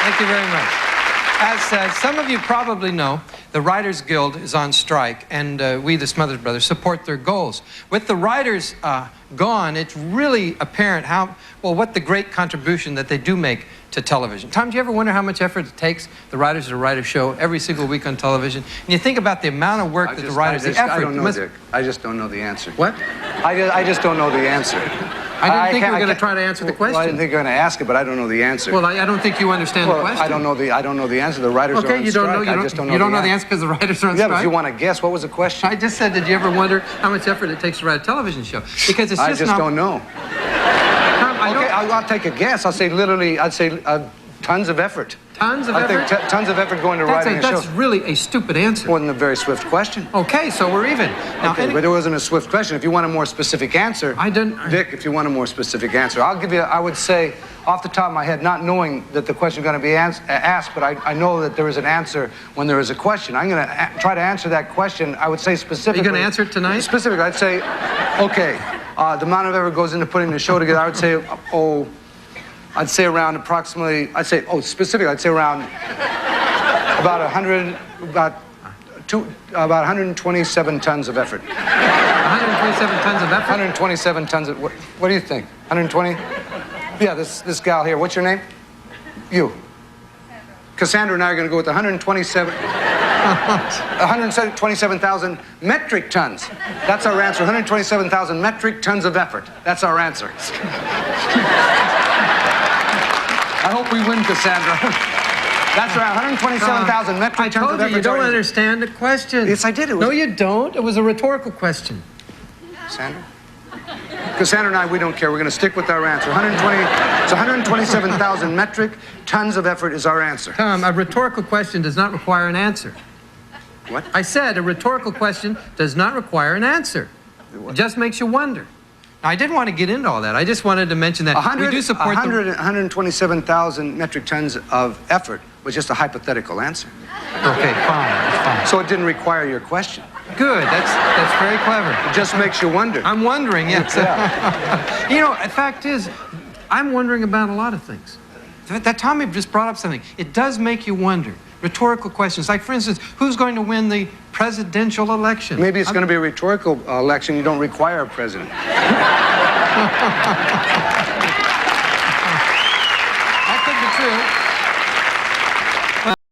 Thank you very much. As some of you probably know, the Writers Guild is on strike, and we, the Smothers Brothers, support their goals. With the writers gone, it's really apparent what the great contribution that they do make to television. Tom, do you ever wonder how much effort it takes the writers to write a show every single week on television? And you think about the amount of work that the writers, the effort... I don't know, Dick. I just don't know the answer. What? I just don't know the answer. I didn't think you were going to try to answer the question. Well, I didn't think you were going to ask it, but I don't know the answer. Well, I don't think you understand the question. I don't know the answer. The writers are on strike. I just don't know you don't know the answer because the writers are on strike? Yeah, but if you want to guess, what was the question? I just said, did you ever wonder how much effort it takes to write a television show? Because it's just I just don't know. Okay, I'll take a guess. I'd say tons of effort. Tons of effort? I think tons of effort going to writing a show. That's really a stupid answer. Wasn't a very swift question. Okay, so we're even. Now, okay, but it wasn't a swift question. If you want a more specific answer... Dick, if you want a more specific answer, I'll give you, I would say, off the top of my head, not knowing that the question is going to be asked, but I know that there is an answer when there is a question. I'm going to try to answer that question, I would say specifically... Are you going to answer it tonight? Specifically, I'd say, okay, the amount of effort goes into putting the show together, I would say, I'd say around approximately, specifically, I'd say around about 127 tons of effort. 127 tons of effort? 127 tons of, what do you think? 120? Yeah, this gal here, what's your name? You. Cassandra and I are going to go with 127,000 metric tons. That's our answer, 127,000 metric tons of effort. That's our answer. I hope we win, Cassandra. That's around 127,000 metric tons of effort. I told you, you don't understand the question. Yes, I did. No, you don't. It was a rhetorical question. Cassandra and I, we don't care. We're going to stick with our answer. 127,000 metric tons of effort is our answer. Tom, a rhetorical question does not require an answer. What? I said a rhetorical question does not require an anser. It just makes you wonder. Now, I didn't want to get into all that. I just wanted to mention that we do support 127,000 metric tons of effort was just a hypothetical answer. Okay, fine. So it didn't require your question. Good. That's very clever. It just makes you wonder. I'm wondering, yes. Yeah. You know, the fact is, I'm wondering about a lot of things. That Tommy just brought up something. It does make you wonder. Rhetorical questions. Like, for instance, who's going to win the presidential election? Maybe it's going to be a rhetorical election. You don't require a president.